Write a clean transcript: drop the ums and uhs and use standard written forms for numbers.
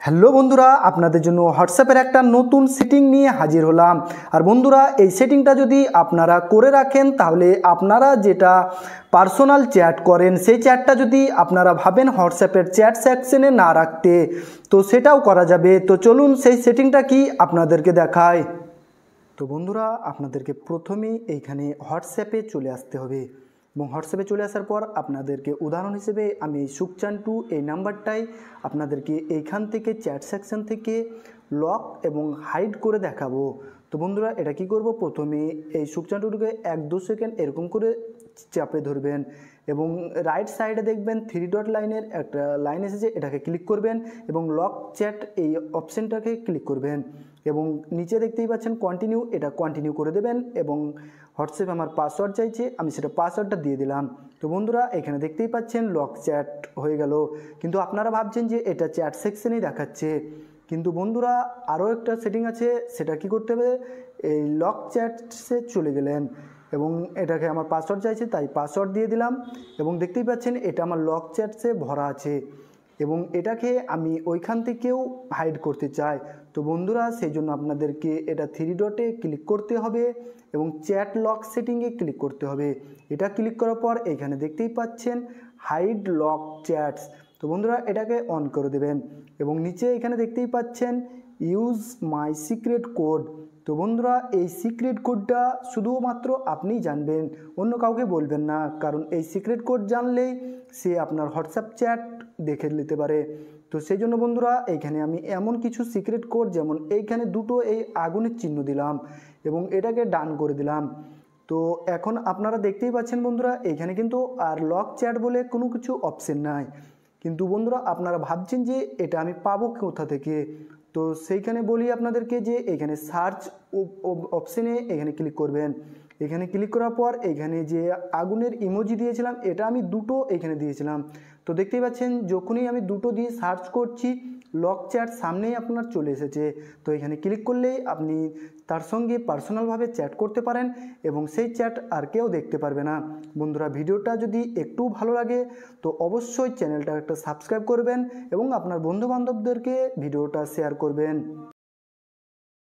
Hello বন্ধুরা, আপনাদের জন্য হোয়াটসঅ্যাপের একটা নতুন সেটিং নিয়ে হাজির হলাম। আর বন্ধুরা, এই সেটিংটা যদি আপনারা করে রাখেন তাহলে আপনারা যেটা পার্সোনাল চ্যাট করেন সেই চ্যাটটা যদি আপনারা ভাবেন হোয়াটসঅ্যাপের চ্যাট সেকশনে না রাখতে, তো সেটাও করা যাবে। তো চলুন সেই সেটিংটা কি আপনাদেরকে দেখায়। তো বন্ধুরা, আপনাদেরকে প্রথমেই এইখানে হোয়াটসঅ্যাপে চলে আসতে হবে এবং হোয়াটসঅ্যাপে চলে আসার পর আপনাদেরকে উদাহরণ হিসেবে আমি সুকচান2 এই নাম্বারটাই আপনাদেরকে এইখান থেকে চ্যাট সেকশন থেকে লক এবং হাইড করে দেখাবো। তো বন্ধুরা, এটা কি করব, প্রথমে এই সুকচান2কে 1-2 সেকেন্ড এরকম করে চাপে ধরবেন এবং রাইট সাইডে দেখবেন 3 ডট লাইনের একটা লাইন এসেছে, এটাকে ক্লিক করবেন এবং লক চ্যাট এই অপশানটাকে ক্লিক করবেন এবং নিচে দেখতেই পাচ্ছেন কন্টিনিউ, এটা কন্টিনিউ করে দেবেন এবং হোয়াটসঅ্যাপে আমার পাসওয়ার্ড চাইছে, আমি সেটা পাসওয়ার্ডটা দিয়ে দিলাম। তো বন্ধুরা, এখানে দেখতেই পাচ্ছেন লক চ্যাট হয়ে গেল, কিন্তু আপনারা ভাবছেন যে এটা চ্যাট সেকশনেই দেখাচ্ছে, কিন্তু বন্ধুরা আরও একটা সেটিং আছে। সেটা কি করতে হবে, এই লক চ্যাটসে চলে গেলেন এবং এটাকে আমার পাসওয়ার্ড চাইছে তাই পাসওয়ার্ড দিয়ে দিলাম এবং দেখতেই পাচ্ছেন এটা আমার লক চ্যাটসে ভরা আছে এবং এটাকে আমি ওইখান থেকেও হাইড করতে চাই। তো বন্ধুরা, সেই জন্য আপনাদেরকে এটা 3 ডটে ক্লিক করতে হবে এবং চ্যাট লক সেটিংয়ে ক্লিক করতে হবে। এটা ক্লিক করার পর এখানে দেখতেই পাচ্ছেন হাইড লক চ্যাটস। তো বন্ধুরা, এটাকে অন করে দেবেন এবং নিচে এখানে দেখতেই পাচ্ছেন ইউজ মাই সিক্রেট কোড। তো বন্ধুরা, এই সিক্রেট কোডটা শুধুমাত্র আপনিই জানবেন, অন্য কাউকে বলবেন না, কারণ এই সিক্রেট কোড জানলেই সে আপনার হোয়াটসঅ্যাপ চ্যাট দেখে নিতে পারে। তো সেই জন্য বন্ধুরা, এইখানে আমি এমন কিছু সিক্রেট কোড, যেমন এইখানে দুটো এই আগুনের চিহ্ন দিলাম এবং এটাকে ডান করে দিলাম। তো এখন আপনারা দেখতেই পাচ্ছেন বন্ধুরা, এইখানে কিন্তু আর লক চ্যাট বলে কোনো কিছু অপশন নাই, কিন্তু বন্ধুরা আপনারা ভাবছেন যে এটা আমি পাবো কোথা থেকে। তো সেইখানে বলি আপনাদেরকে যে এখানে সার্চ অপশানে এখানে ক্লিক করবেন। এখানে ক্লিক করার পর এখানে যে আগুনের ইমোজি দিয়েছিলাম এটা আমি দুটো এখানে দিয়েছিলাম। তো দেখতেই পাচ্ছেন যখনই আমি দুটো দিয়ে সার্চ করছি লক চ্যাট সামনেই আপনার চলে এসেছে। তো এখানে ক্লিক করলেই আপনি তার সঙ্গে পার্সোনালভাবে চ্যাট করতে পারেন এবং সেই চ্যাট আর কেউ দেখতে পারবে না। বন্ধুরা, ভিডিওটা যদি একটু ভালো লাগে তো অবশ্যই চ্যানেলটা একটা সাবস্ক্রাইব করবেন এবং আপনার বন্ধুবান্ধবদেরকে ভিডিওটা শেয়ার করবেন।